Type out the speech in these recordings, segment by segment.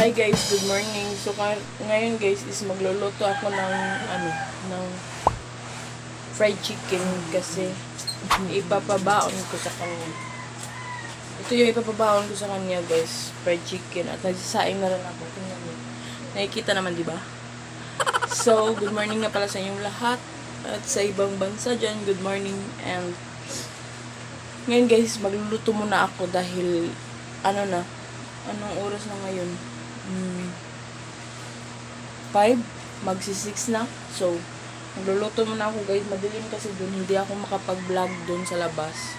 Hi guys, good morning. So ngayon guys is magluluto ako ng ng fried chicken kasi ipapabaon ko sa kanya. Ito yung ipapabaon ko sa kanya guys, fried chicken, at nagsasaing na rin ako. Tingnan niyo. Nakikita naman, di ba? So, good morning nga pala sa inyong lahat at sa ibang bansa dyan, good morning. And ngayon guys, magluluto muna ako dahil anong oras na ngayon? 5, magsi-6 na. So, magluluto muna ako guys. Madilim kasi dun. Hindi ako makapag-vlog dun sa labas.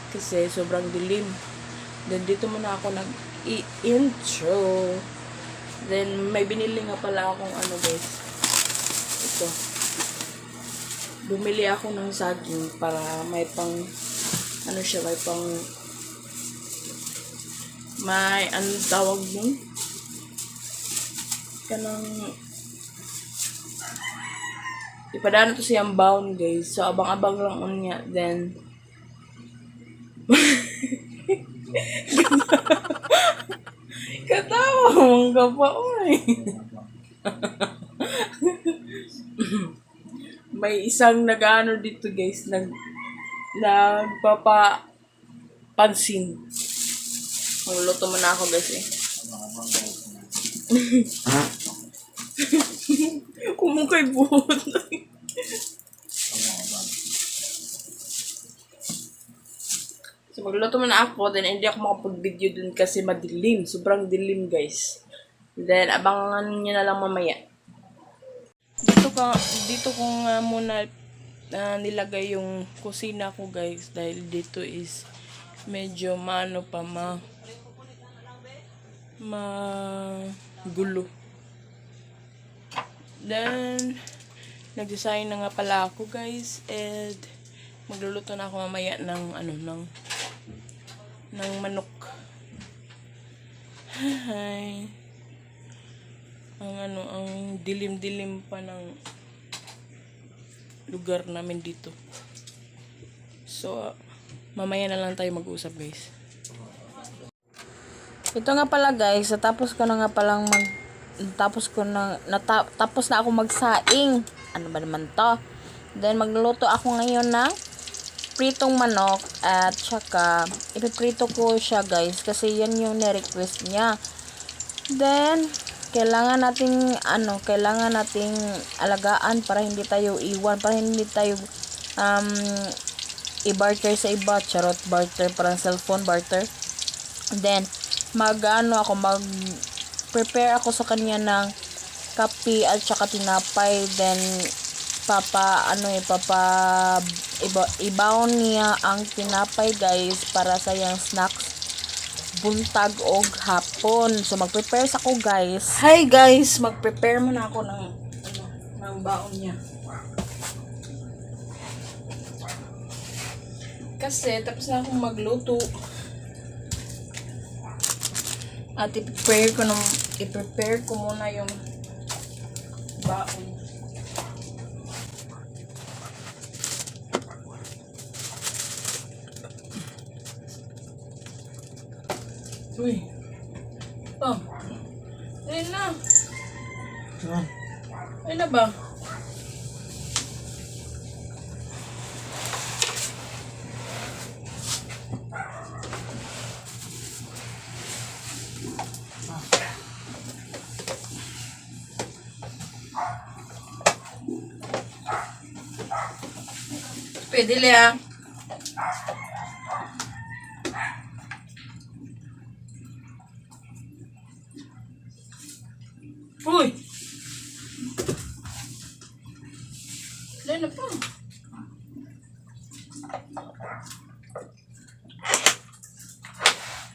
Kasi sobrang dilim. Then, dito muna ako nag-i-intro. Then, may binili nga pala akong guys. Ito. Bumili ako ng saging para may pang, may tawag mo? Kanang ipadaan to siyang baon guys, so abang-abang lang unya. Then katawa mong kapaoy. May isang nag-ano dito guys, nagpapapansin. Magluluto muna ako guys eh. Kumukay buhot. So magluto muna ako, then hindi ako makapag-video dun kasi madilim. Sobrang dilim guys. Then abangan nyo na lang mamaya. Dito ko nga muna nilagay yung kusina ko guys, dahil dito is medyo magulo. Then nag-design na nga pala ako guys, and magluluto na ako mamaya ng manok. Hi. Ang dilim-dilim pa ng lugar namin dito. So mamaya na lang tayo mag-usap guys. Ito nga pala guys, tapos na ako magsaing. Ano ba naman to? Then magluluto ako ngayon ng pritong manok, at saka ipiprito ko siya guys kasi yan yung ni-request niya. Then kailangan nating alagaan para hindi tayo iwan, para hindi tayo i-barter sa iba. Charot, barter, parang cellphone barter. Then mag-prepare ako sa kanya ng kape at saka tinapay. Then ibaon niya ang tinapay guys para sa yung snacks buntag o hapon. So mag-prepare ako guys. Hi guys, mag-prepare muna ako ng baon niya. Kasi tapos na akong magluto. At i-prepare ko muna yung baon. Uy. Oh. Ayun na. Ayun na ba? Pwede liya.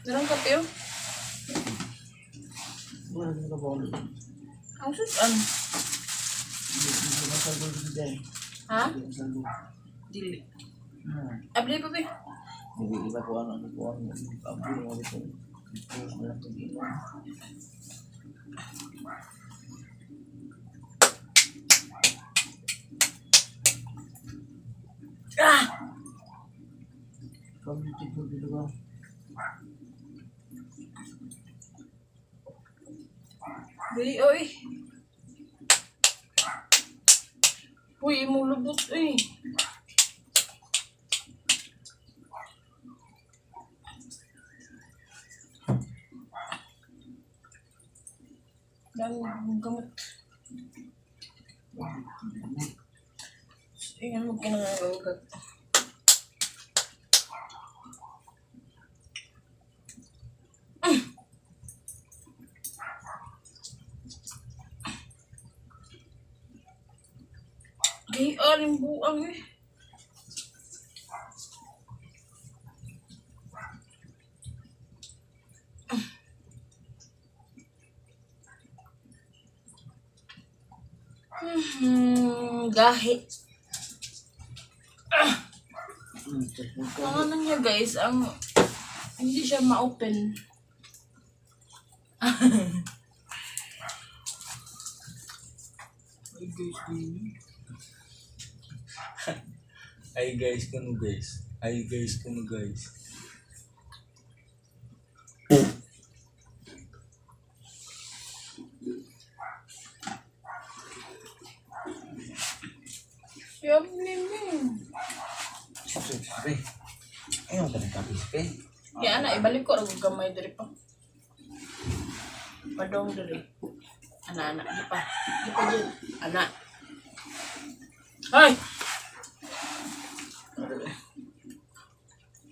Darang kape oh. Wala na ka ba? Ang susan. Hindi ka sagot din. Ha? Hindi ka sagot. Dili. Abli pa ba? Hindi iba ko ano ko ano. Abli mo dito. Ito wala ko dito. Ah! Kami dito dito ba? Dili oy. Uy, imo lubot eh. Dami ng gamot. Tingnan mo kinangagawagat. Di aling buang eh. Gahi. Ang ano niya guys, ang hindi siya ma-open. Ay guys, kuno guys. Ay guys, kuno guys. Siyam nimin. Siyempre. Ayaw ka nagkapis pe. Kaya ana, ibalik ko. Ragog gamay diri pa. Padong diri. Ana, di pa. Di pa dyan. Ana. Hay!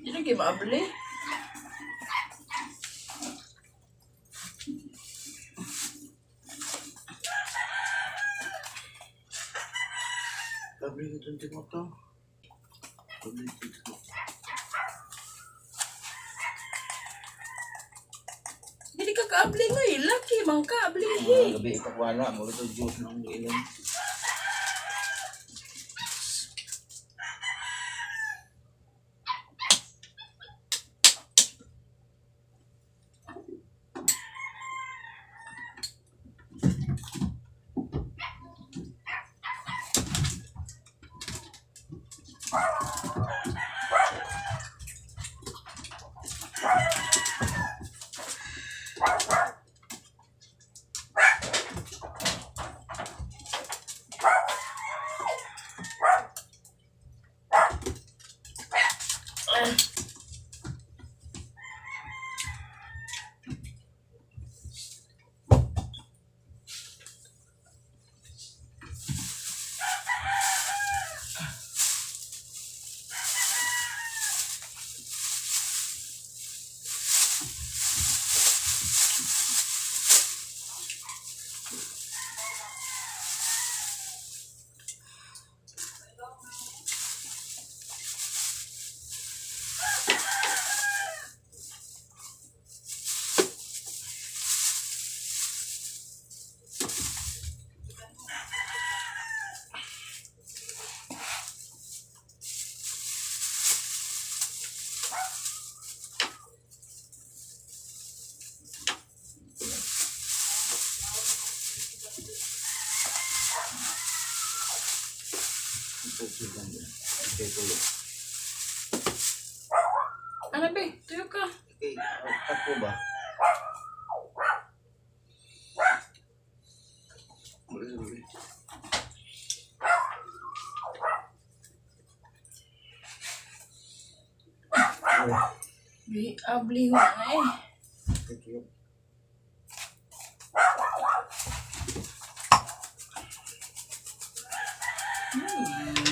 Di na kayo maabali. Sabi ko tuntik mo to. Sabi ko. Hindi ka kaabli nga eh. Laki mang kaabli eh. Gabi ipakwana mo ito juice ng inom. Ano be? Tuyo ka. Okay, ako ba? Be, abli nga na eh. Thank you.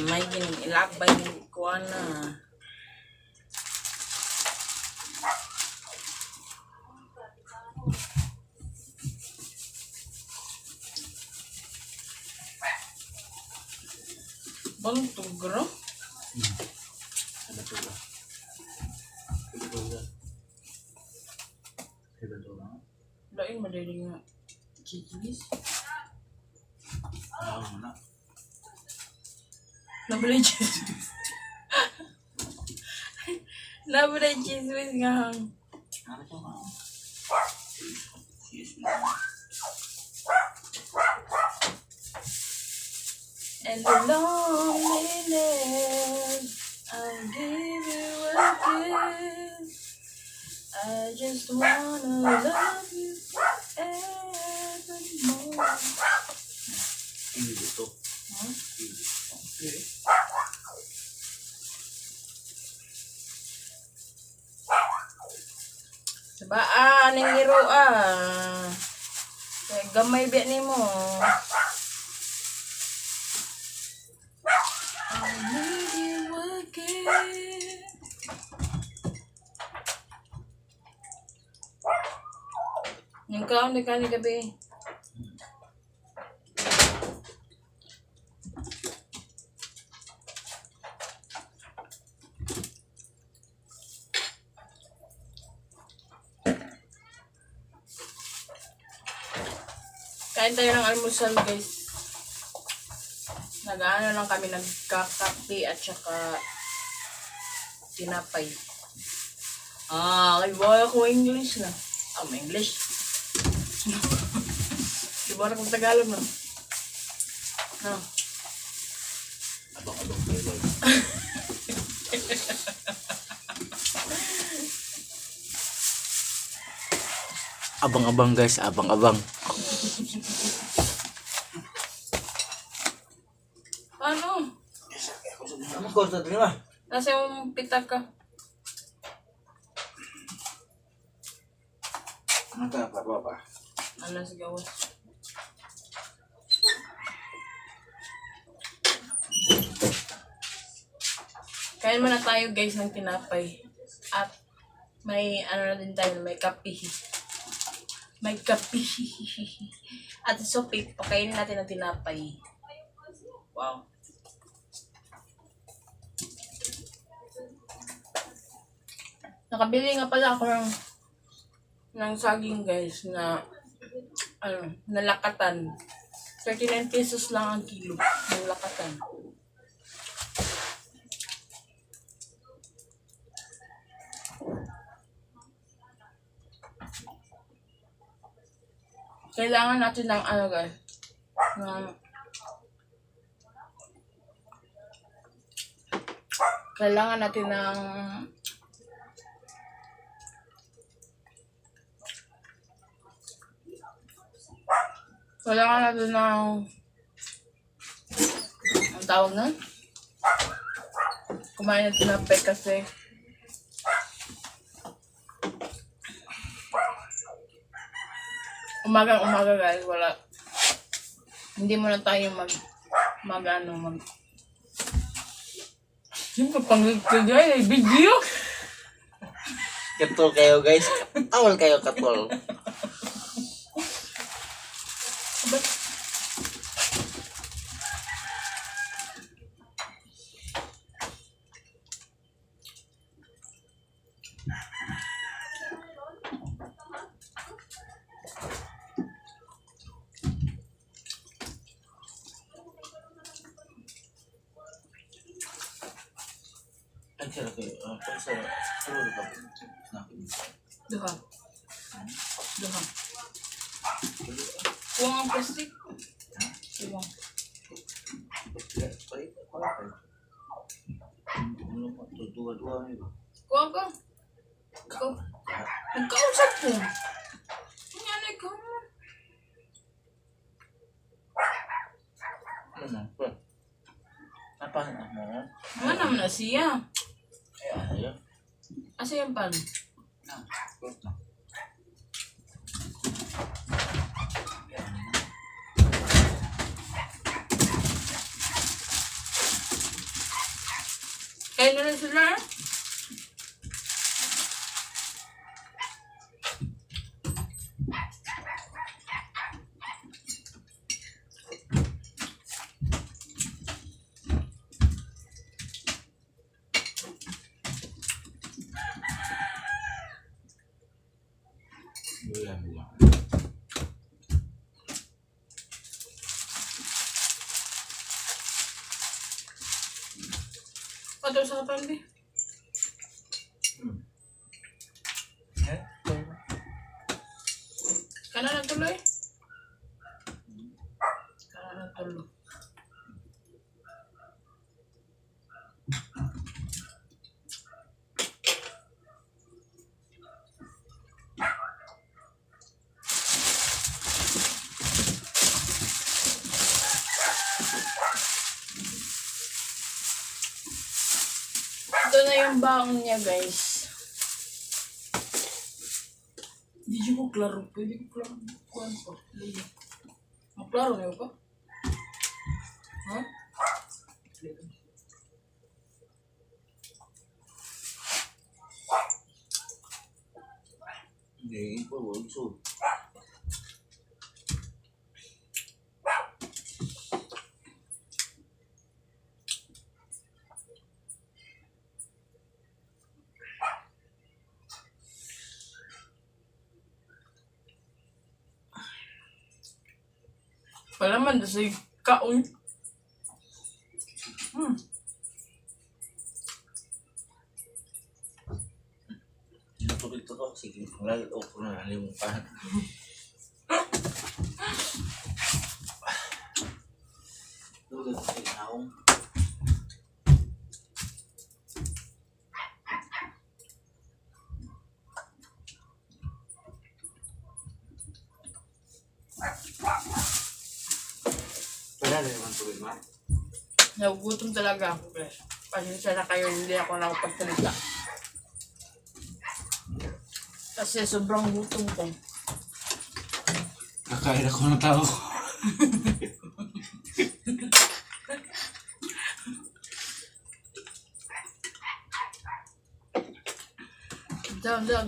May ilakbay ko na. Bang tugro? Ano to ba? Ito ba? Kaya ito lang. Lain madali nga. Cheese. Ayaw mo na. Nabulay cheese. Nabulay cheese whiz nga. Ano ito nga? Yes, And the loneliness, I'll give you a kiss. I just wanna love you evermore. Hindi ito. Huh? Hindi. Okay. Sabaan, ang hiro Kaya gamay biya ni mo. I need you again. Yung kaon na kani gabi. Kain tayo ng almusal, guys. Nag-ano lang kami, nagkakape at saka tinapay. Ay, wala ko English na. May English. Di ba na kung Tagalog na? No. Abang-abang kayo lang. Abang-abang guys, abang-abang. Ano? Ano ko sa tingin ba? Nasa yung pitak ka. Ano ka pa ba? Ano sa gawas? Kain muna tayo guys ng tinapay. At may ano na din tayo, may kape. May kape. At sopi, pakainin natin ng tinapay. Wow. Nakabili nga pala ako ng saging guys na nalakatan. 39 pesos lang ang kilo ng lakatan. Kailangan natin ng guys, kailangan natin ng ang tawag na? Kumain ng tinapay kasi umaga guys, wala. Hindi mo na tayo Siyempre, pang-video video. Katol kayo guys. Awal kayo katol. Ang sarap kayo. Sarap ka. Duha. Kuwang ang plastic. Kuwang. Kuwang ka. Ikaw. Nagkausap ko. Ano ikaw mo? Ano na? Napahan mo? Ano naman na siya? Ayaw. Asa yung pan? Kain na rin sila. Pato sa kapandi. Kana na tuloy. Kana na tuloy. Ito na yung baong niya, guys. Hindi ko klaro. Pwede ko klaro. Kuhan pa. Maklaro na yun pa? Ha? Hindi pa, so. Wala man, sa kaon. Tuloy ito ko. Sige, malay. O, kung nalalim mo pa. Tuloy ito sa inaong. Wala na naman tuloy, ma. Nagugutom talaga ako, guys. Pasensya na kayo, hindi ako nakapagsalita. Kasi sobrang gutom ko. Kakain ako ng tao. Diyan.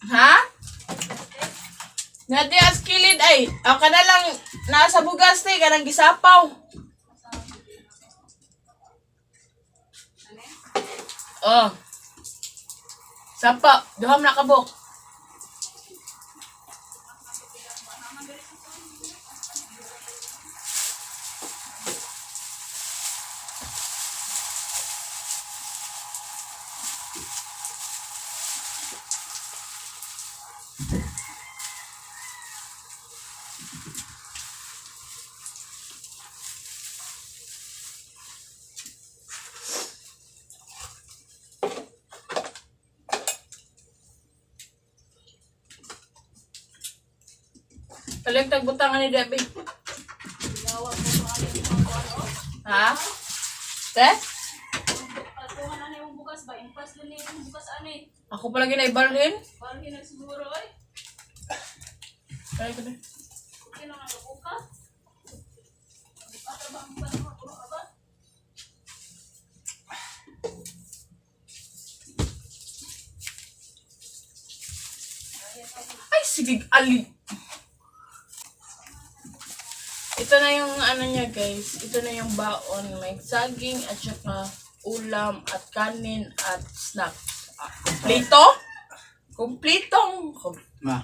Ha? Nadi as kilid ay. Ako ka na lang nasa bugas te, ka nang gisapaw. Oh. Sapa, duham na kabok. Paling tagbutangan ni Debbie. Ha? Te? Ako pala ginaibalhin? Kaya ko na. Ay, sige, ali. Ito na yung ano niya, guys. Ito na yung baon. May saging at saka ulam at kanin at snacks. Kompleto? Kompletong. Ma,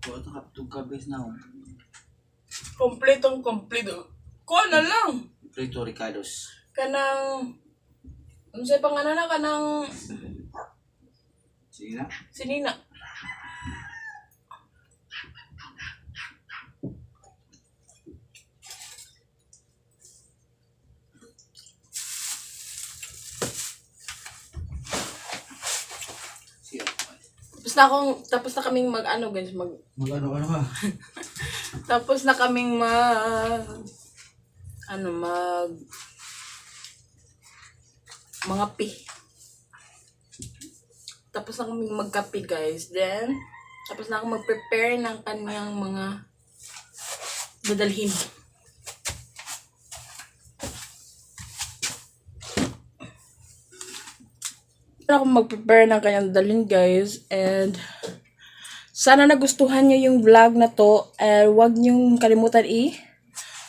buat ka itong kabis na ako. Kompletong kompleto. Kuha na lang. Prito Ricardos. Kanang... Ano sa'yo pang ano na? Kanang... Sige na. Sinina. Sige. Tapos na kaming mag-ano, guys. Mag-ano ka? Tapos na kaming mga pi. Tapos na kaming magkape, guys. Then, tapos na ako mag-prepare ng kanyang mga dadalhin. Ako mag-prepare ng kanyang dadalhin, guys. And, sana nagustuhan nyo yung vlog na to. And, huwag nyo kalimutan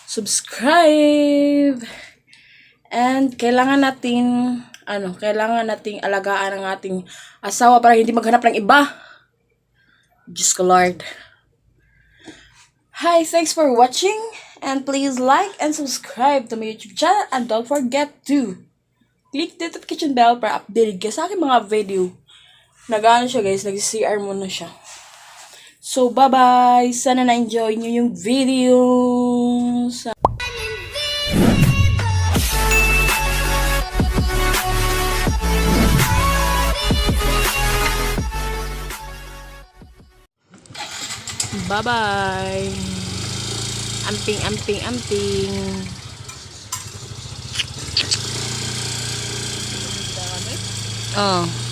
subscribe. And, kailangan natin kailangan nating alagaan ang ating asawa para hindi maghanap ng iba. Diyos ko Lord. Hi, thanks for watching. And please like and subscribe to my YouTube channel. And don't forget to click the notification bell para updated ka sa aking mga video. Nag-ano siya guys, nag-CR muna siya. So, bye-bye. Sana na-enjoy nyo yung video. Bye-bye. Amping, amping, amping. Oh.